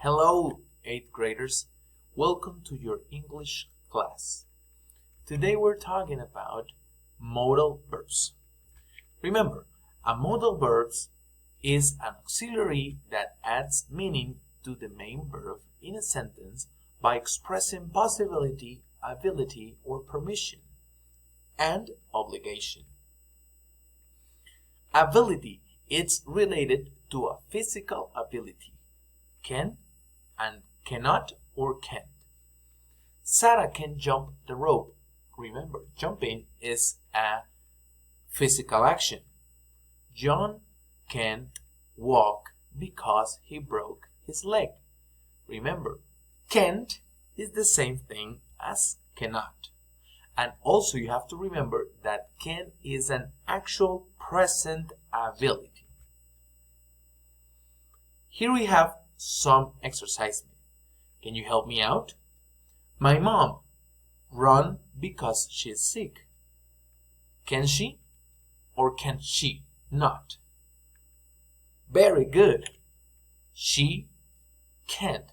Hello, 8th graders. Welcome to your English class. Today we're talking about modal verbs. Remember, a modal verb is an auxiliary that adds meaning to the main verb in a sentence by expressing possibility, ability, or permission, and obligation. Ability is related to a physical ability, can and cannot or can't. Sarah can jump the rope. Remember, jumping is a physical action. John can't walk because he broke his leg. Remember, can't is the same thing as cannot. And also you have to remember that can is an actual present ability. Here we have some exercise. Can you help me out? My mom run because she's sick. Can she or can she not? Very good. She can't.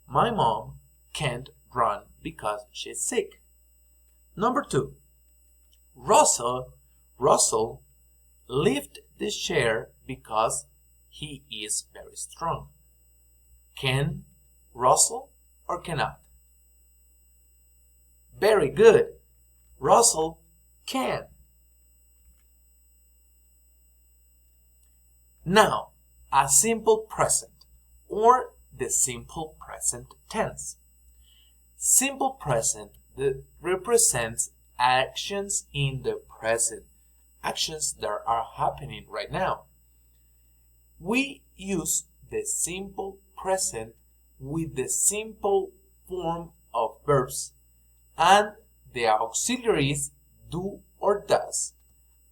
My mom can't run because she's sick. Number 2. Russell lift the chair because he is very strong. Can Russell or cannot? Very good. Russell can. Now, a simple present or the simple present tense. Simple present represents actions in the present, actions that are happening right now. We use the simple present with the simple form of verbs and the auxiliaries do or does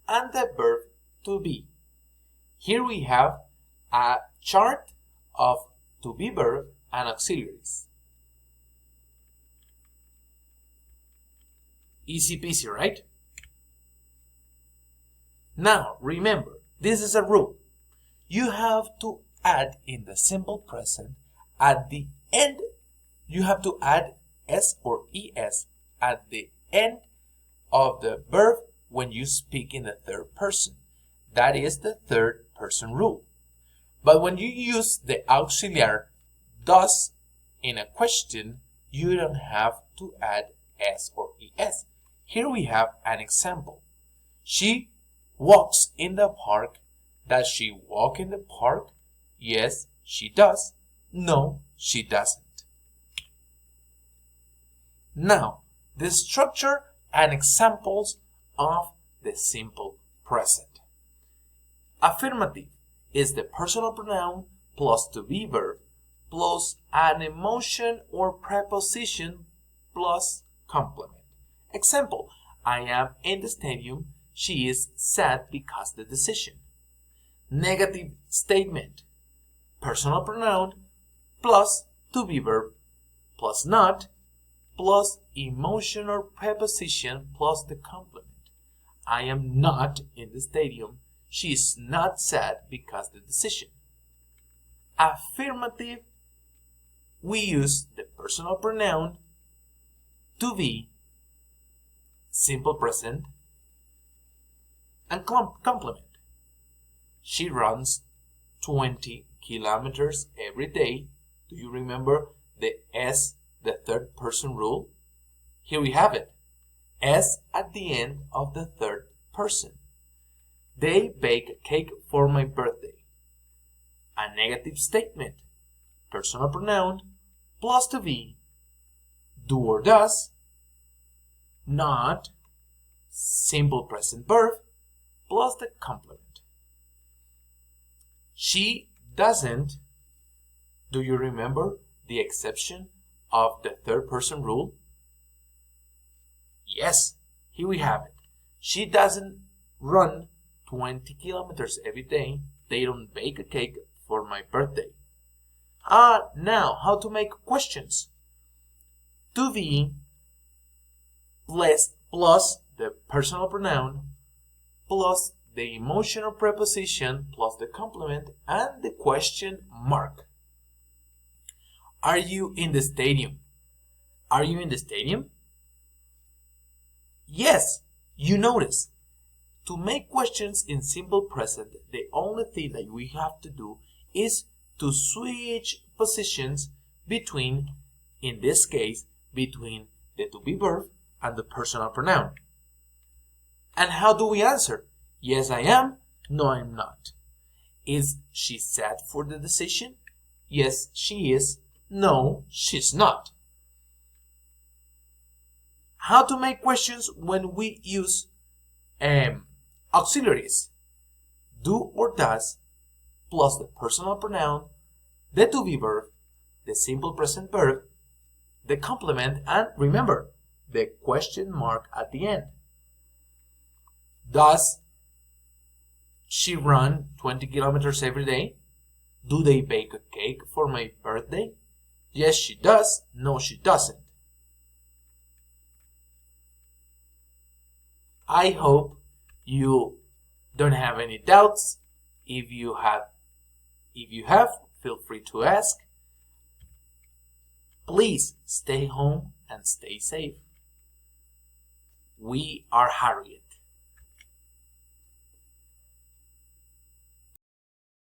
and the verb to be. Here we have a chart of to be verb and auxiliaries. Easy peasy, right? Now remember, this is a rule. You have to add in the simple present at the end, you have to add s or es at the end of the verb when you speak in the third person. That is the third person rule. But when you use the auxiliary does in a question, you don't have to add s or es. Here we have an example. She walks in the park. Does she walk in the park? Yes, she does. No, she doesn't. Now, the structure and examples of the simple present. Affirmative is the personal pronoun plus to be verb plus an emotion or preposition plus complement. Example, I am in the stadium. She is sad because of the decision. Negative statement, personal pronoun plus to be verb plus not plus emotion or preposition plus the complement. I am not in the stadium. She is not sad because of the decision. Affirmative, we use the personal pronoun to be, simple present, and complement. She runs 20 kilometers every day. Do you remember the S, the third person rule? Here we have it. S at the end of the third person. They bake a cake for my birthday. A negative statement. Personal pronoun plus to be. Do or does. Not. Simple present verb plus the complement. She doesn't. Do you remember the exception of the third person rule? Yes, here we have it. She doesn't run 20 kilometers every day. They don't bake a cake for my birthday. Now, how to make questions? To be plus the personal pronoun plus the emotional preposition plus the complement and the question mark. Are you in the stadium? Are you in the stadium? Yes, you notice. To make questions in simple present, the only thing that we have to do is to switch positions between, in this case, between the to be verb and the personal pronoun. And how do we answer? Yes, I am. No, I'm not. Is she sad for the decision? Yes, she is. No, she's not. How to make questions when we use auxiliaries? Do or does plus the personal pronoun, the to be verb, the simple present verb, the complement, and remember, the question mark at the end. Does she run 20 kilometers every day? Do they bake a cake for my birthday? Yes, she does. No, she doesn't. I hope you don't have any doubts. If you have, feel free to ask. Please stay home and stay safe. We are Harriet.